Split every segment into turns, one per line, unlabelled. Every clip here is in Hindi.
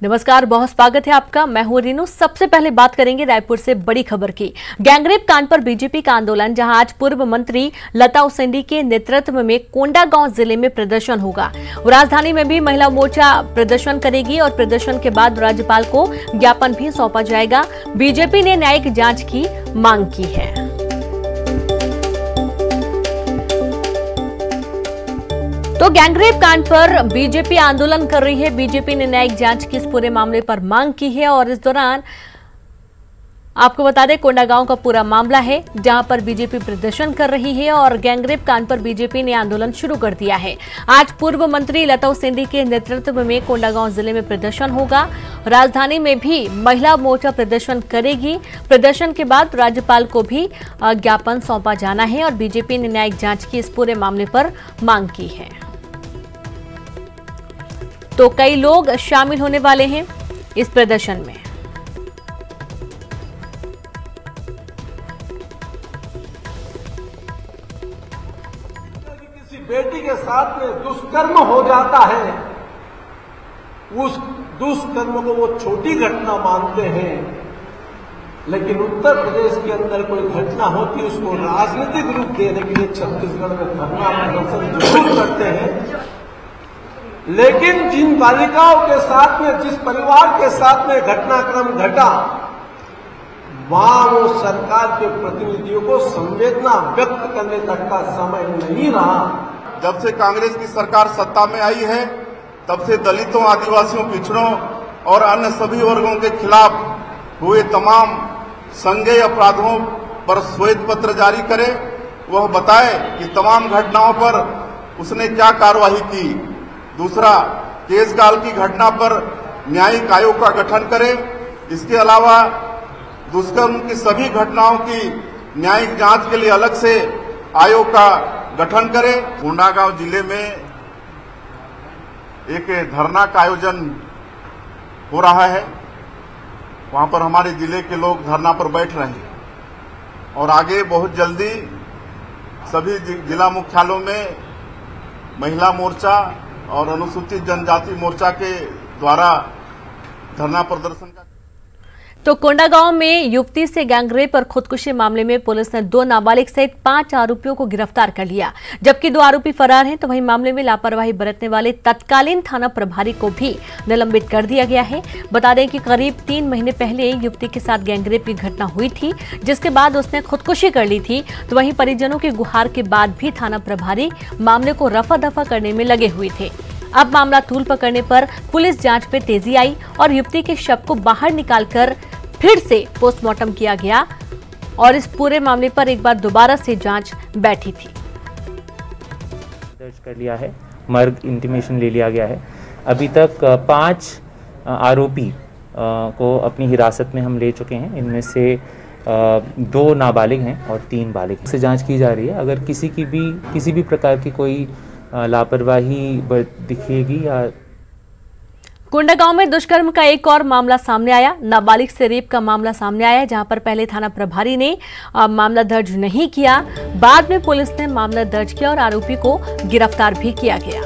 नमस्कार, बहुत स्वागत है आपका। मैं हूं रीनू। सबसे पहले बात करेंगे रायपुर से बड़ी खबर की। गैंगरेप कांड पर बीजेपी का आंदोलन, जहां आज पूर्व मंत्री लता उसेंडी के नेतृत्व में कोंडागांव जिले में प्रदर्शन होगा। राजधानी में भी महिला मोर्चा प्रदर्शन करेगी और प्रदर्शन के बाद राज्यपाल को ज्ञापन भी सौंपा जाएगा। बीजेपी ने न्यायिक जांच की मांग की है। तो गैंगरेप कांड पर बीजेपी आंदोलन कर रही है। बीजेपी ने न्यायिक जांच की इस पूरे मामले पर मांग की है और इस दौरान आपको बता दें, कोंडागांव का पूरा मामला है जहां पर बीजेपी प्रदर्शन कर रही है और गैंगरेप कांड पर बीजेपी ने आंदोलन शुरू कर दिया है। आज पूर्व मंत्री लता उसेंडी के नेतृत्व में कोंडागांव जिले में प्रदर्शन होगा। राजधानी में भी महिला मोर्चा प्रदर्शन करेगी। प्रदर्शन के बाद राज्यपाल को भी ज्ञापन सौंपा जाना है और बीजेपी ने न्यायिक जांच की इस पूरे मामले पर मांग की है। तो कई लोग शामिल होने वाले हैं इस प्रदर्शन में।
किसी बेटी के साथ में दुष्कर्म हो जाता है, उस दुष्कर्म को वो छोटी घटना मानते हैं, लेकिन उत्तर प्रदेश के अंदर कोई घटना होती उसको राजनीतिक रूप देने के लिए छत्तीसगढ़ में धरना प्रदर्शन जरूर करते हैं। लेकिन जिन बालिकाओं के साथ में, जिस परिवार के साथ में घटनाक्रम घटा, वहां वो सरकार के प्रतिनिधियों को संवेदना व्यक्त करने तक का समय नहीं रहा।
जब से कांग्रेस की सरकार सत्ता में आई है, तब से दलितों, आदिवासियों, पिछड़ों और अन्य सभी वर्गों के खिलाफ हुए तमाम संज्ञेय अपराधों पर श्वेत पत्र जारी करे। वह बताए कि तमाम घटनाओं पर उसने क्या कार्रवाई की। दूसरा, केसगाल की घटना पर न्यायिक आयोग का गठन करे। इसके अलावा दुष्कर्म की सभी घटनाओं की न्यायिक जांच के लिए अलग से आयोग का गठन करे। कोंडागांव जिले में एक धरना का आयोजन हो रहा है। वहां पर हमारे जिले के लोग धरना पर बैठ रहे हैं और आगे बहुत जल्दी सभी जिला मुख्यालयों में महिला मोर्चा और अनुसूचित जनजाति मोर्चा के द्वारा धरना प्रदर्शन का।
तो कोंडागांव में युवती से गैंगरेप और खुदकुशी मामले में पुलिस ने 2 नाबालिग सहित 5 आरोपियों को गिरफ्तार कर लिया, जबकि 2 आरोपी फरार हैं। तो वहीं मामले में लापरवाही बरतने वाले तत्कालीन थाना प्रभारी को भी निलंबित कर दिया गया है। बता दें कि करीब 3 महीने पहले युवती के साथ गैंगरेप की घटना हुई थी, जिसके बाद उसने खुदकुशी कर ली थी। तो वहीं परिजनों की गुहार के बाद भी थाना प्रभारी मामले को रफा दफा करने में लगे हुए थे। अब मामला तूल पकड़ने पर पुलिस जांच में तेजी आई और युवती के शव को बाहर निकालकर फिर से पोस्टमार्टम किया गया और इस पूरे मामले पर एक बार दोबारा से जांच बैठी थी।
दर्ज कर लिया है, मर्ग इंटीमेशन ले लिया गया है। अभी तक 5 आरोपी को अपनी हिरासत में हम ले चुके हैं। इनमें से 2 नाबालिग हैं और 3 बालिग से जांच की जा रही है। अगर किसी भी प्रकार की कोई लापरवाही दिखेगी या
कोंडागांव में दुष्कर्म का एक और मामला सामने आया। नाबालिग से रेप का मामला सामने आया, जहां पर पहले थाना प्रभारी ने मामला दर्ज नहीं किया। बाद में पुलिस ने मामला दर्ज किया और आरोपी को गिरफ्तार भी किया गया।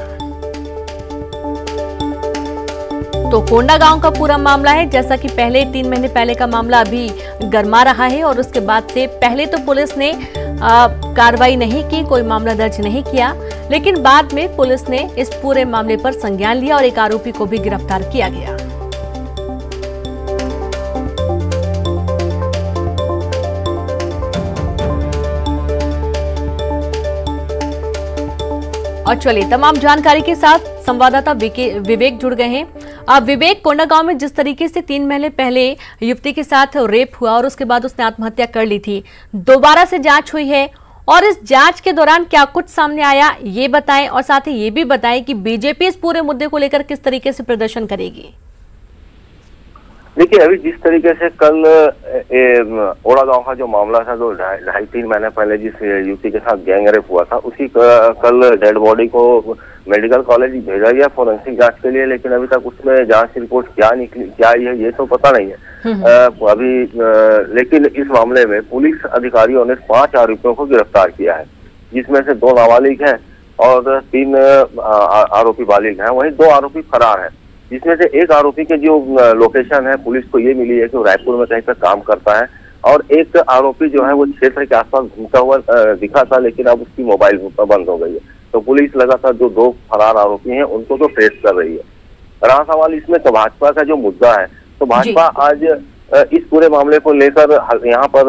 तो कोंडागांव का पूरा मामला है, जैसा कि पहले 3 महीने पहले का मामला अभी गरमा रहा है और उसके बाद से पहले तो पुलिस ने कार्रवाई नहीं की, कोई मामला दर्ज नहीं किया, लेकिन बाद में पुलिस ने इस पूरे मामले पर संज्ञान लिया और एक आरोपी को भी गिरफ्तार किया गया। और चलिए, तमाम जानकारी के साथ संवाददाता विवेक जुड़ गए हैं। अब विवेक, कोंडागांव में जिस तरीके से 3 महीने पहले युवती के साथ रेप हुआ और उसके बाद उसने आत्महत्या कर ली थी, दोबारा से जांच हुई है और इस जांच के दौरान क्या कुछ सामने आया, ये बताएं और साथ ही ये भी बताएं कि बीजेपी इस पूरे मुद्दे को लेकर किस तरीके से प्रदर्शन करेगी।
देखिए, अभी जिस तरीके से कल ओड़ा गांव का जो मामला था, जो 2.5-3 महीने पहले जिस युवती के साथ गैंगरेप हुआ था, उसी कल डेड बॉडी को मेडिकल कॉलेज भेजा गया फोरेंसिक जांच के लिए, लेकिन अभी तक उसमें जांच रिपोर्ट क्या निकली, क्या आई है, ये तो पता नहीं है अभी। लेकिन इस मामले में पुलिस अधिकारियों ने 5 आरोपियों को गिरफ्तार किया है, जिसमें से 2 नाबालिग हैं और 3 आरोपी बालिग हैं, वहीं 2 आरोपी फरार हैं। जिसमें से एक आरोपी के जो लोकेशन है पुलिस को ये मिली है कि वो रायपुर में कहीं पर काम करता है, और एक आरोपी जो है वो क्षेत्र के आसपास घूमता हुआ दिखा था, लेकिन अब उसकी मोबाइल बंद हो गई है। तो पुलिस लगातार जो 2 फरार आरोपी हैं उनको तो ट्रेस कर रही है। रहा सवाल इसमें तो भाजपा का जो मुद्दा है, तो भाजपा आज इस पूरे मामले को लेकर यहाँ पर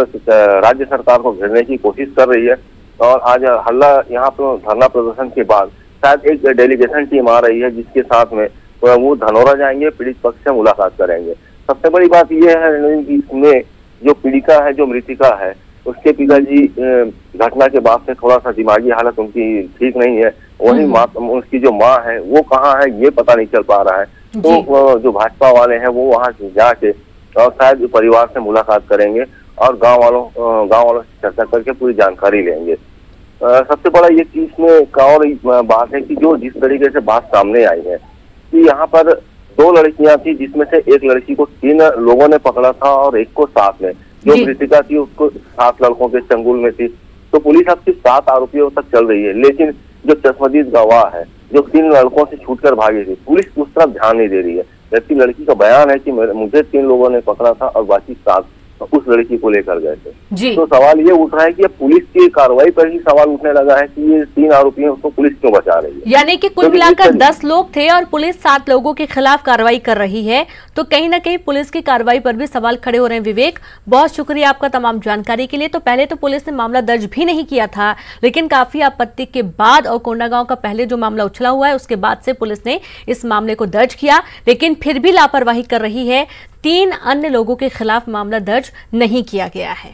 राज्य सरकार को घेरने की कोशिश कर रही है, और आज हल्ला यहाँ पर धरना प्रदर्शन के बाद शायद एक डेलीगेशन टीम आ रही है, जिसके साथ में वो धनौरा जाएंगे, पीड़ित पक्ष से मुलाकात करेंगे। सबसे बड़ी बात यह है कि इसमें जो पीड़िता है, जो मृतिका है, उसके पिताजी घटना के बाद से थोड़ा सा दिमागी हालत उनकी ठीक नहीं है। वही उसकी जो माँ है वो कहाँ है ये पता नहीं चल पा रहा है। तो जो भाजपा वाले हैं वो वहाँ जाके और शायद परिवार से मुलाकात करेंगे और गांव वालों से चर्चा करके पूरी जानकारी लेंगे। सबसे बड़ा ये चीज में एक और बात है कि जो जिस तरीके से बात सामने आई है कि यहाँ पर 2 लड़कियां थी, जिसमें से एक लड़की को 3 लोगों ने पकड़ा था और एक को 7 में, जो मृतिका थी उसको 7 लड़कों के चंगुल में थी। तो पुलिस अब सिर्फ 7 आरोपियों तक चल रही है, लेकिन जो चश्मदीद गवाह है जो 3 लड़कों से छूटकर भागी थी, पुलिस उस तरफ ध्यान नहीं दे रही है। जबकि लड़की का बयान है कि मुझे 3 लोगों ने पकड़ा था और बाकी 7 उस लड़की को लेकर गए थे। तो सवाल ये उठ रहा है कि पुलिस की कार्रवाई पर ही सवाल उठने लगा है कि ये 3 आरोपी हैं, उसको पुलिस क्यों बचा रही है।
यानी कि कुल मिलाकर 10 लोग थे और पुलिस 7 लोगों के खिलाफ कार्रवाई कर रही है, तो कहीं ना कहीं पुलिस की कार्रवाई पर भी सवाल खड़े हो रहे हैं। विवेक, बहुत शुक्रिया आपका तमाम जानकारी के लिए। तो पहले तो पुलिस ने मामला दर्ज भी नहीं किया था, लेकिन काफी आपत्ति के बाद और कोंडागांव का पहले जो मामला उछला हुआ है उसके बाद से पुलिस ने इस मामले को दर्ज किया, लेकिन फिर भी लापरवाही कर रही है। 3 अन्य लोगों के खिलाफ मामला दर्ज नहीं किया गया है।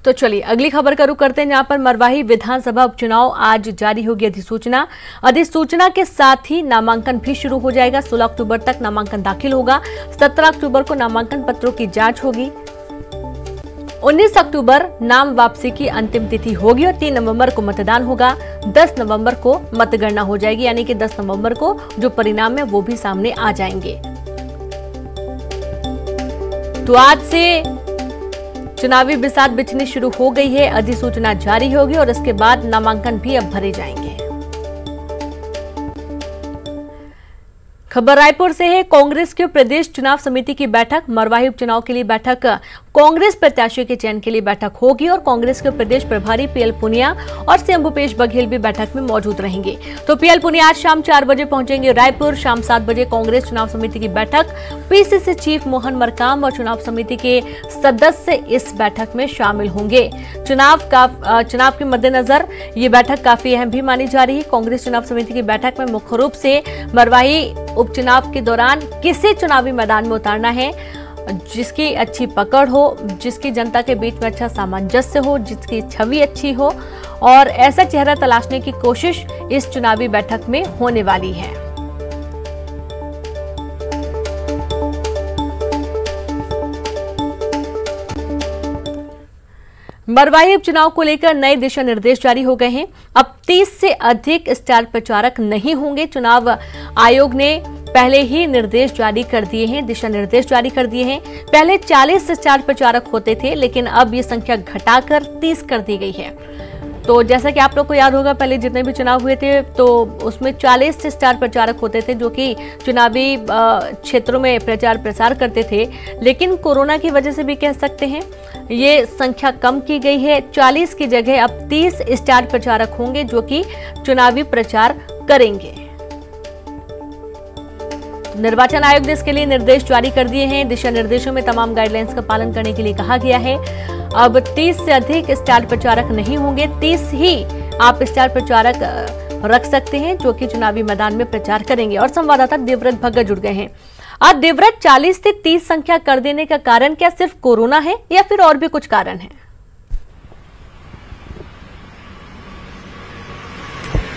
तो चलिए अगली खबर का रुख करते हैं, जहां पर मरवाही विधानसभा उपचुनाव आज जारी होगी अधिसूचना के साथ ही नामांकन भी शुरू हो जाएगा। 16 अक्टूबर तक नामांकन दाखिल होगा। 17 अक्टूबर को नामांकन पत्रों की जांच होगी। 19 अक्टूबर नाम वापसी की अंतिम तिथि होगी और 3 नवंबर को मतदान होगा। 10 नवंबर को मतगणना हो जाएगी, यानी कि 10 नवंबर को जो परिणाम है वो भी सामने आ जाएंगे। तो आज से चुनावी बिसात बिछनी शुरू हो गई है। अधिसूचना जारी होगी और इसके बाद नामांकन भी अब भरे जाएंगे। खबर रायपुर से है। कांग्रेस के प्रदेश चुनाव समिति की बैठक, मरवाही उपचुनाव के लिए बैठक, कांग्रेस प्रत्याशियों के चयन के लिए बैठक होगी और कांग्रेस के प्रदेश प्रभारी पीएल पुनिया और सीएम भूपेश बघेल भी बैठक में मौजूद रहेंगे। तो पीएल पुनिया आज शाम 4 बजे पहुंचेंगे रायपुर। शाम 7 बजे कांग्रेस चुनाव समिति की बैठक, पीसीसी चीफ मोहन मरकाम और चुनाव समिति के सदस्य इस बैठक में शामिल होंगे। चुनाव के मद्देनजर ये बैठक काफी अहम भी मानी जा रही है। कांग्रेस चुनाव समिति की बैठक में मुख्य रूप से मरवाही उपचुनाव के दौरान किसे चुनावी मैदान में उतारना है, जिसकी अच्छी पकड़ हो, जिसकी जनता के बीच में अच्छा सामंजस्य हो, जिसकी छवि अच्छी हो, और ऐसा चेहरा तलाशने की कोशिश इस चुनावी बैठक में होने वाली है। मरवाही उपचुनाव को लेकर नए दिशा निर्देश जारी हो गए हैं। अब 30 से अधिक स्टार प्रचारक नहीं होंगे। चुनाव आयोग ने पहले ही निर्देश जारी कर दिए हैं, दिशा निर्देश जारी कर दिए हैं। पहले 40 स्टार प्रचारक होते थे, लेकिन अब ये संख्या घटाकर 30 कर दी गई है। तो जैसा कि आप लोग को याद होगा, पहले जितने भी चुनाव हुए थे तो उसमें 40 स्टार प्रचारक होते थे जो कि चुनावी क्षेत्रों में प्रचार प्रसार करते थे, लेकिन कोरोना की वजह से भी कह सकते हैं ये संख्या कम की गई है। 40 की जगह अब 30 स्टार प्रचारक होंगे जो कि चुनावी प्रचार करेंगे। निर्वाचन आयोग ने इसके लिए निर्देश जारी कर दिए हैं। दिशा निर्देशों में तमाम गाइडलाइंस का पालन करने के लिए कहा गया है। अब 30 से अधिक स्टार प्रचारक नहीं होंगे, 30 ही आप स्टार प्रचारक रख सकते हैं जो कि चुनावी मैदान में प्रचार करेंगे। और संवाददाता देवव्रत भगत जुड़ गए हैं। आज देवव्रत, 40 से 30 संख्या कर देने का कारण क्या सिर्फ कोरोना है या फिर और भी कुछ कारण है?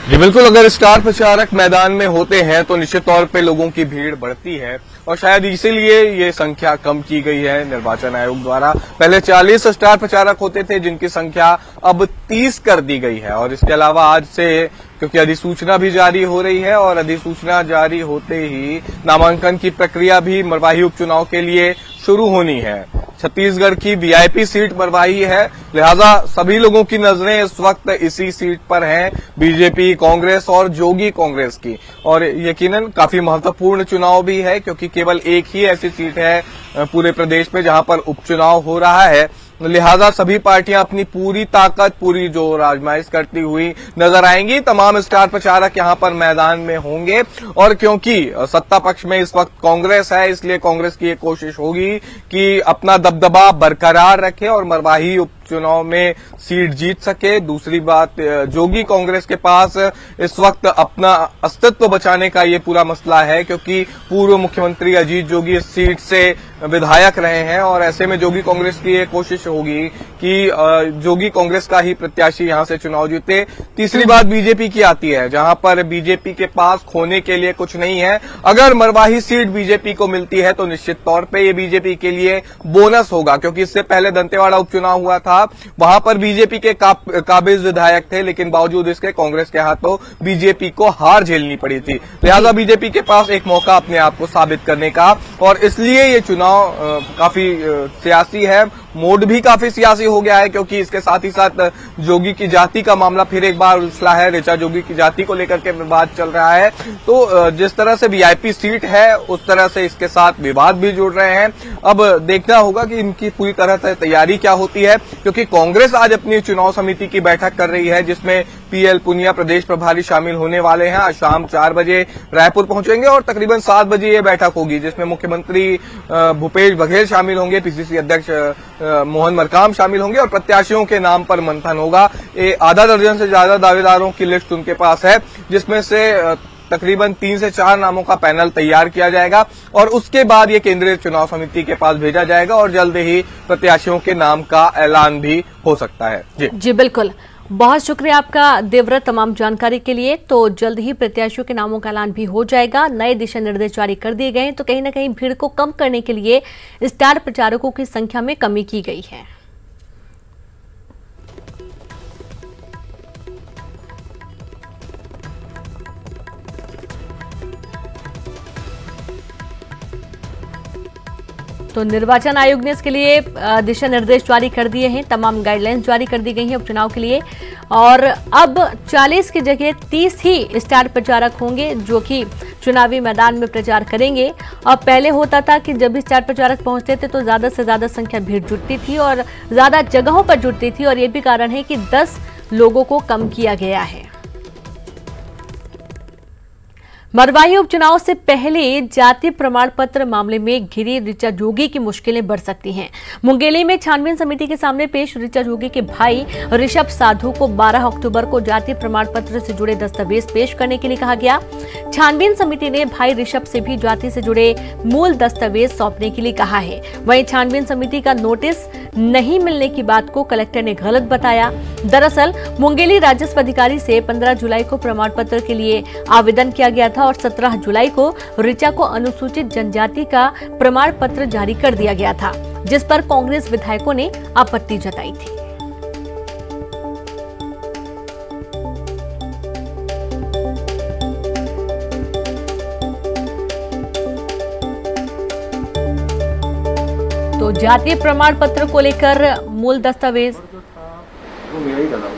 जी बिल्कुल, अगर स्टार प्रचारक मैदान में होते हैं तो निश्चित तौर पे लोगों की भीड़ बढ़ती है और शायद इसीलिए ये संख्या कम की गई है निर्वाचन आयोग द्वारा। पहले 40 स्टार प्रचारक होते थे जिनकी संख्या अब 30 कर दी गई है। और इसके अलावा आज से क्योंकि अधिसूचना भी जारी हो रही है और अधिसूचना जारी होते ही नामांकन की प्रक्रिया भी मरवाही उपचुनाव के लिए शुरू होनी है। छत्तीसगढ़ की वीआईपी सीट मरवाही है, लिहाजा सभी लोगों की नजरें इस वक्त इसी सीट पर हैं, बीजेपी, कांग्रेस और जोगी कांग्रेस की। और यकीनन काफी महत्वपूर्ण चुनाव भी है, क्योंकि केवल एक ही ऐसी सीट है पूरे प्रदेश में जहां पर उपचुनाव हो रहा है। लिहाजा सभी पार्टियां अपनी पूरी ताकत, पूरी जोर आजमाइश करती हुई नजर आएंगी। तमाम स्टार प्रचारक यहां पर मैदान में होंगे और क्योंकि सत्ता पक्ष में इस वक्त कांग्रेस है, इसलिए कांग्रेस की ये कोशिश होगी कि अपना दबदबा बरकरार रखे और मरवाही उपचुनाव में सीट जीत सके। दूसरी बात, जोगी कांग्रेस के पास इस वक्त अपना अस्तित्व बचाने का ये पूरा मसला है, क्योंकि पूर्व मुख्यमंत्री अजीत जोगी इस सीट से विधायक रहे हैं और ऐसे में जोगी कांग्रेस की ये कोशिश होगी कि जोगी कांग्रेस का ही प्रत्याशी यहां से चुनाव जीते। तीसरी बात बीजेपी की आती है, जहां पर बीजेपी के पास खोने के लिए कुछ नहीं है। अगर मरवाही सीट बीजेपी को मिलती है तो निश्चित तौर पे ये बीजेपी के लिए बोनस होगा, क्योंकि इससे पहले दंतेवाड़ा उपचुनाव हुआ था, वहां पर बीजेपी के काबिज विधायक थे, लेकिन बावजूद इसके कांग्रेस के हाथों बीजेपी को हार झेलनी पड़ी थी। लिहाजा बीजेपी के पास एक मौका अपने आप को साबित करने का, और इसलिए ये चुनाव काफी सियासी है, मोड भी काफी सियासी हो गया है, क्योंकि इसके साथ ही साथ जोगी की जाति का मामला फिर एक बार उछला है। ऋचा जोगी की जाति को लेकर के विवाद चल रहा है, तो जिस तरह से वीआईपी सीट है उस तरह से इसके साथ विवाद भी जुड़ रहे हैं। अब देखना होगा कि इनकी पूरी तरह से तैयारी क्या होती है, क्योंकि कांग्रेस आज अपनी चुनाव समिति की बैठक कर रही है, जिसमें पीएल पुनिया प्रदेश प्रभारी शामिल होने वाले हैं। आज शाम 4 बजे रायपुर पहुंचेंगे और तकरीबन 7 बजे ये बैठक होगी, जिसमें मुख्यमंत्री भूपेश बघेल शामिल होंगे, पीसीसी अध्यक्ष मोहन मरकाम शामिल होंगे और प्रत्याशियों के नाम पर मंथन होगा। आधा दर्जन से ज्यादा दावेदारों की लिस्ट उनके पास है, जिसमें से तकरीबन 3 से 4 नामों का पैनल तैयार किया जाएगा और उसके बाद ये केंद्रीय चुनाव समिति के पास भेजा जाएगा और जल्द ही प्रत्याशियों के नाम का ऐलान भी हो सकता है।
जी बिल्कुल, बहुत शुक्रिया आपका देवव्रत तमाम जानकारी के लिए। तो जल्द ही प्रत्याशियों के नामों का ऐलान भी हो जाएगा। नए दिशा निर्देश जारी कर दिए गए हैं, तो कहीं ना कहीं भीड़ को कम करने के लिए स्टार प्रचारकों की संख्या में कमी की गई है। तो निर्वाचन आयोग ने इसके लिए दिशा निर्देश जारी कर दिए हैं, तमाम गाइडलाइंस जारी कर दी गई हैं उपचुनाव के लिए। और अब 40 की जगह 30 ही स्टार प्रचारक होंगे जो कि चुनावी मैदान में प्रचार करेंगे। अब पहले होता था कि जब भी स्टार प्रचारक पहुंचते थे तो ज्यादा से ज्यादा संख्या भीड़ जुटती थी और ज्यादा जगहों पर जुटती थी, और ये भी कारण है कि 10 लोगों को कम किया गया है। मरवाही उपचुनाव से पहले जाति प्रमाण पत्र मामले में घिरी ऋचा जोगी की मुश्किलें बढ़ सकती हैं। मुंगेली में छानबीन समिति के सामने पेश ऋचा जोगी के भाई ऋषभ साधु को 12 अक्टूबर को जाति प्रमाण पत्र से जुड़े दस्तावेज पेश करने के लिए कहा गया। छानबीन समिति ने भाई ऋषभ से भी जाति से जुड़े मूल दस्तावेज सौंपने के लिए कहा है। वहीं छानबीन समिति का नोटिस नहीं मिलने की बात को कलेक्टर ने गलत बताया। दरअसल मुंगेली राजस्व अधिकारी से 15 जुलाई को प्रमाण पत्र के लिए आवेदन किया गया था और 17 जुलाई को ऋचा को अनुसूचित जनजाति का प्रमाण पत्र जारी कर दिया गया था, जिस पर कांग्रेस विधायकों ने आपत्ति जताई थी। तो जातीय प्रमाण पत्र को लेकर मूल दस्तावेज
वो मेरा ही डाला है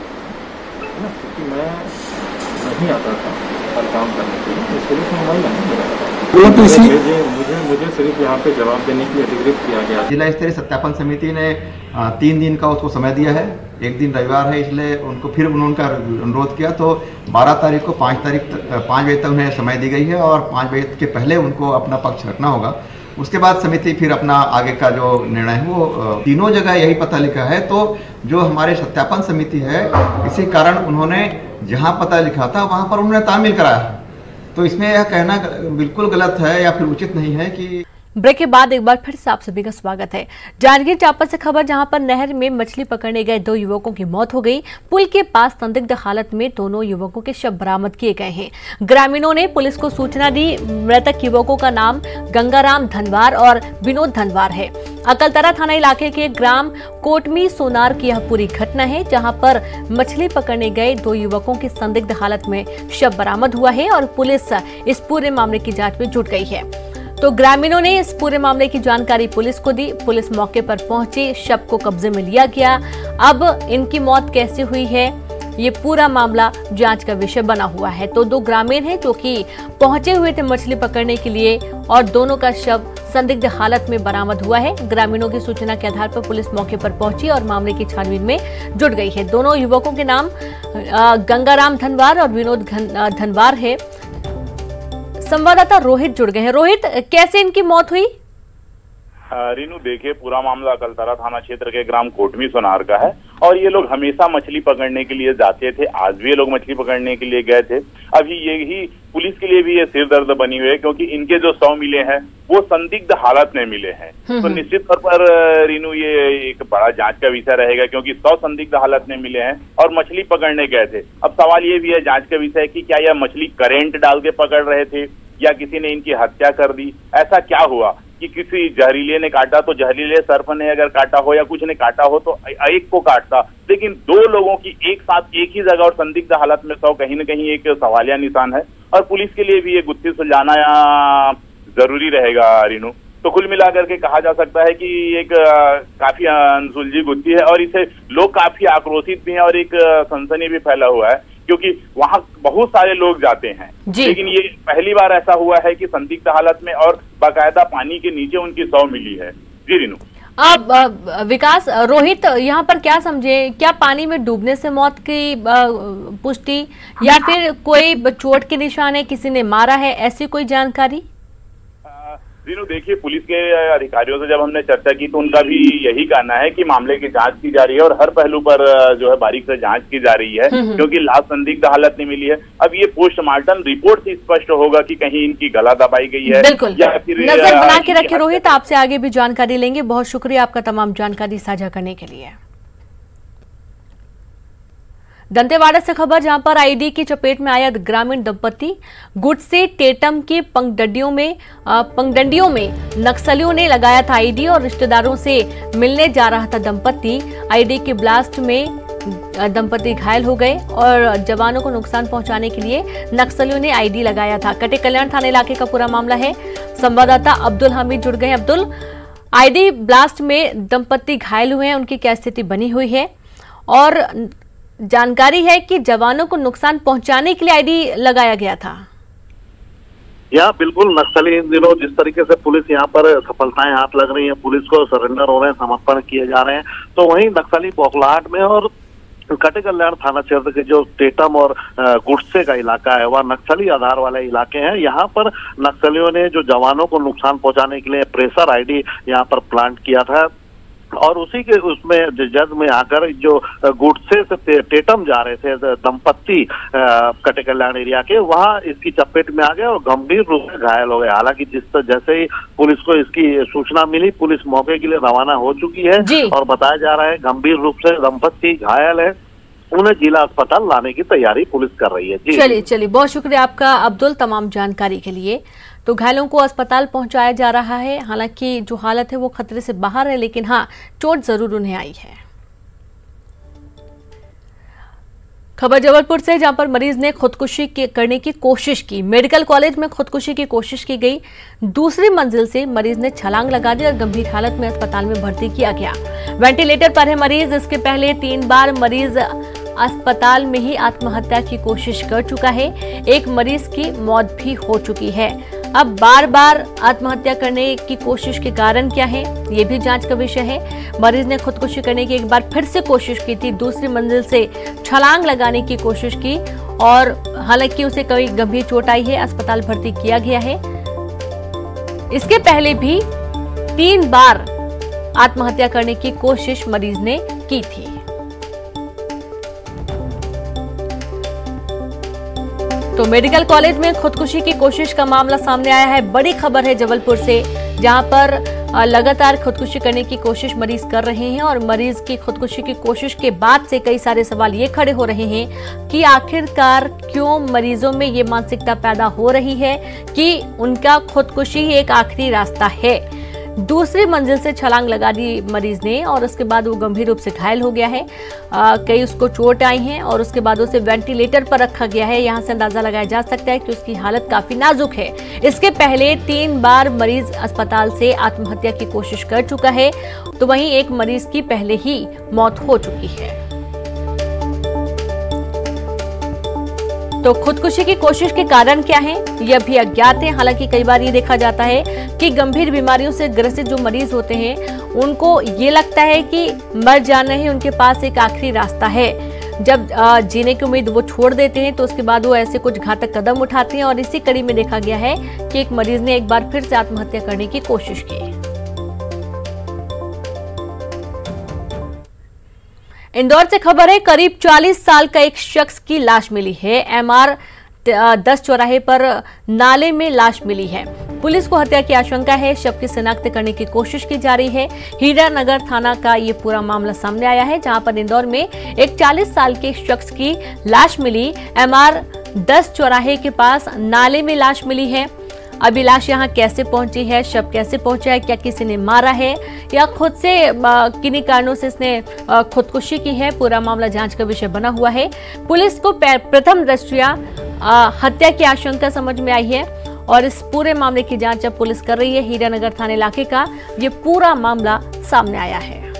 ना, क्योंकि मैं नहीं आता था हर काम करने के लिए, इसके लिए मोबाइल मुझे सिर्फ यहाँ पे जवाब देने के लिए अधिकृत किया गया।
जिला स्तरीय सत्यापन समिति ने 3 दिन का उसको समय दिया है। एक दिन रविवार है, इसलिए उनको फिर उनका अनुरोध किया, तो 12 तारीख को 5 बजे तक उन्हें समय दी गई है और 5 बजे के पहले उनको अपना पक्ष रखना होगा। उसके बाद समिति फिर अपना आगे का जो निर्णय है वो तीनों जगह यही पता लिखा है। तो जो हमारे सत्यापन समिति है, इसी कारण उन्होंने जहां पता लिखा था वहां पर उन्होंने तामील कराया है। तो इसमें यह कहना बिल्कुल गलत है या फिर उचित नहीं है कि
ब्रेक के बाद एक बार फिर से आप सभी का स्वागत है। जांजगीर चांपा से खबर, जहां पर नहर में मछली पकड़ने गए 2 युवकों की मौत हो गई। पुल के पास संदिग्ध हालत में दोनों युवकों के शव बरामद किए गए हैं। ग्रामीणों ने पुलिस को सूचना दी। मृतक युवकों का नाम गंगाराम धनवार और विनोद धनवार है। अकलतरा थाना इलाके के ग्राम कोटमी सोनार की यह पूरी घटना है, जहां पर मछली पकड़ने गए 2 युवकों की संदिग्ध हालत में शव बरामद हुआ है और पुलिस इस पूरे मामले की जांच में जुट गई है। तो ग्रामीणों ने इस पूरे मामले की जानकारी पुलिस को दी। पुलिस मौके पर पहुंची, शव को कब्जे में लिया गया। अब इनकी मौत कैसे हुई है, ये पूरा मामला जांच का विषय बना हुआ है। तो 2 ग्रामीण हैं जो कि पहुंचे हुए थे मछली पकड़ने के लिए और दोनों का शव संदिग्ध हालत में बरामद हुआ है। ग्रामीणों की सूचना के आधार पर पुलिस मौके पर पहुंची और मामले की छानबीन में जुट गई है। दोनों युवकों के नाम गंगाराम धनवार और विनोद धनवार है। संवाददाता रोहित जुड़ गए हैं। रोहित, कैसे इनकी मौत हुई?
रीनू, देखिए, पूरा मामला अकलतरा थाना क्षेत्र के ग्राम कोटमी सोनार का है और ये लोग हमेशा मछली पकड़ने के लिए जाते थे। आज भी ये लोग मछली पकड़ने के लिए गए थे। अभी यही पुलिस के लिए भी ये सिरदर्द बनी हुई है, क्योंकि इनके जो शव मिले हैं वो संदिग्ध हालत में मिले हैं। तो निश्चित तौर पर रीनू, ये एक बड़ा जांच का विषय रहेगा, क्योंकि शव संदिग्ध हालत में मिले हैं और मछली पकड़ने गए थे। अब सवाल ये भी है जांच का विषय कि क्या यह मछली करंट डाल के पकड़ रहे थे या किसी ने इनकी हत्या कर दी। ऐसा क्या हुआ कि किसी जहरीले ने काटा तो जहरीले सर्प ने अगर काटा हो या कुछ ने काटा हो तो एक को काटता, लेकिन 2 लोगों की एक साथ एक ही जगह और संदिग्ध हालत में शव कहीं न कहीं एक सवालिया निशान है और पुलिस के लिए भी ये गुत्थी सुलझाना जरूरी रहेगा रीनू। तो कुल मिलाकर के कहा जा सकता है कि एक काफी अनसुलझी गुत्थी है और इसे लोग काफी आक्रोशित भी हैं और एक सनसनी भी फैला हुआ है, क्योंकि वहां बहुत सारे लोग जाते हैं। लेकिन ये पहली बार ऐसा हुआ है कि संदिग्ध हालत में और बाकायदा पानी के नीचे उनकी शव मिली है। जी रीनू।
अब विकास, रोहित यहाँ पर क्या समझे, क्या पानी में डूबने से मौत की पुष्टि या फिर कोई चोट के निशान है, किसी ने मारा है, ऐसी कोई जानकारी?
रीनू, देखिए, पुलिस के अधिकारियों से जब हमने चर्चा की तो उनका भी यही कहना है कि मामले की जांच की जा रही है और हर पहलू पर जो है बारीक से जांच की जा रही है, क्योंकि लाश संदिग्ध हालत में मिली है। अब ये पोस्टमार्टम रिपोर्ट से स्पष्ट होगा कि कहीं इनकी गला दबाई गई है।
बिल्कुल, या फिर नजर बना के रखे रोहित, आपसे आगे भी जानकारी लेंगे। बहुत शुक्रिया आपका तमाम जानकारी साझा करने के लिए। दंतेवाड़ा से खबर, जहां पर आईडी की चपेट में आया ग्रामीण दंपति। गुट से टेटम की पंगडंडियों में नक्सलियों ने लगाया था आईडी और रिश्तेदारों से मिलने जा रहा था दंपति। आईडी के ब्लास्ट में दंपति घायल हो गए और जवानों को नुकसान पहुंचाने के लिए नक्सलियों ने आईडी लगाया था। कटे कल्याण थाना इलाके का पूरा मामला है। संवाददाता अब्दुल हमीद जुड़ गए हैं। अब्दुल, आईडी ब्लास्ट में दंपति घायल हुए हैं, उनकी क्या स्थिति बनी हुई है और जानकारी है कि जवानों को नुकसान पहुंचाने के लिए आईडी लगाया गया था?
यहाँ बिल्कुल नक्सली इन दिनों जिस तरीके से पुलिस यहाँ पर सफलताएं हाथ लग रही है, पुलिस को सरेंडर हो रहे हैं, समर्पण किए जा रहे हैं, तो वहीं नक्सली बौखलाहट में और कटे कल्याण थाना क्षेत्र के जो टेटम और गुटसे का इलाका है वह नक्सली आधार वाले इलाके हैं। यहाँ पर नक्सलियों ने जो जवानों को नुकसान पहुंचाने के लिए प्रेशर आईडी यहाँ पर प्लांट किया था और उसी के उसमें जद में आकर जो गुटसे से टेटम जा रहे थे दंपत्ति कटे कल्याण एरिया के, वहां इसकी चपेट में आ गए और गंभीर रूप से घायल हो गए। हालांकि जैसे ही पुलिस को इसकी सूचना मिली, पुलिस मौके के लिए रवाना हो चुकी है और बताया जा रहा है गंभीर रूप से दंपत्ति घायल है, उन्हें जिला अस्पताल लाने की तैयारी पुलिस कर रही है। जी
चलिए, बहुत शुक्रिया आपका अब्दुल तमाम जानकारी के लिए। तो घायलों को अस्पताल पहुंचाया जा रहा है। हालांकि जो हालत है वो खतरे से बाहर है, लेकिन हाँ, चोट जरूर उन्हें आई है। खबर जबलपुर से, जहां पर मरीज ने खुदकुशी करने की कोशिश की। मेडिकल कॉलेज में खुदकुशी की कोशिश की गई। दूसरी मंजिल से मरीज ने छलांग लगा दी और गंभीर हालत में अस्पताल में भर्ती किया गया। वेंटिलेटर पर है मरीज। इसके पहले 3 बार मरीज अस्पताल में ही आत्महत्या की कोशिश कर चुका है। एक मरीज की मौत भी हो चुकी है। अब बार बार आत्महत्या करने की कोशिश के कारण क्या है, ये भी जांच का विषय है। मरीज ने खुदकुशी करने की एक बार फिर से कोशिश की थी। दूसरी मंजिल से छलांग लगाने की कोशिश की और हालांकि उसे कई गंभीर चोट आई है, अस्पताल भर्ती किया गया है। इसके पहले भी 3 बार आत्महत्या करने की कोशिश मरीज ने की थी। तो मेडिकल कॉलेज में खुदकुशी की कोशिश का मामला सामने आया है। बड़ी खबर है जबलपुर से, जहां पर लगातार खुदकुशी करने की कोशिश मरीज कर रहे हैं और मरीज की खुदकुशी की कोशिश के बाद से कई सारे सवाल ये खड़े हो रहे हैं कि आखिरकार क्यों मरीजों में ये मानसिकता पैदा हो रही है कि उनका खुदकुशी ही एक आखिरी रास्ता है। दूसरी मंजिल से छलांग लगा दी मरीज ने और उसके बाद वो गंभीर रूप से घायल हो गया है। कई उसको चोट आई हैं और उसके बाद उसे वेंटिलेटर पर रखा गया है। यहां से अंदाजा लगाया जा सकता है कि उसकी हालत काफी नाजुक है। इसके पहले 3 बार मरीज अस्पताल से आत्महत्या की कोशिश कर चुका है, तो वहीं एक मरीज की पहले ही मौत हो चुकी है। तो खुदकुशी की कोशिश के कारण क्या है, यह भी अज्ञात है। हालांकि कई बार ये देखा जाता है कि गंभीर बीमारियों से ग्रसित जो मरीज होते हैं उनको ये लगता है कि मर जाना ही उनके पास एक आखिरी रास्ता है। जब जीने की उम्मीद वो छोड़ देते हैं तो उसके बाद वो ऐसे कुछ घातक कदम उठाते हैं और इसी कड़ी में देखा गया है कि एक मरीज ने एक बार फिर से आत्महत्या करने की कोशिश की। इंदौर से खबर है, करीब 40 साल का एक शख्स की लाश मिली है। MR 10 चौराहे पर नाले में लाश मिली है। पुलिस को हत्या की आशंका है। शव की शिनाख्त करने की कोशिश की जा रही है। हीरानगर थाना का ये पूरा मामला सामने आया है, जहां पर इंदौर में एक 40 साल के शख्स की लाश मिली। MR 10 चौराहे के पास नाले में लाश मिली है। अभी लाश यहाँ कैसे पहुंची है, शव कैसे पहुंचा है, क्या किसी ने मारा है या खुद से किन्हीं कारणों से इसने खुदकुशी की है, पूरा मामला जांच का विषय बना हुआ है। पुलिस को प्रथम दृष्टया हत्या की आशंका समझ में आई है और इस पूरे मामले की जांच अब पुलिस कर रही है। हीरानगर थाना इलाके का ये पूरा मामला सामने आया है।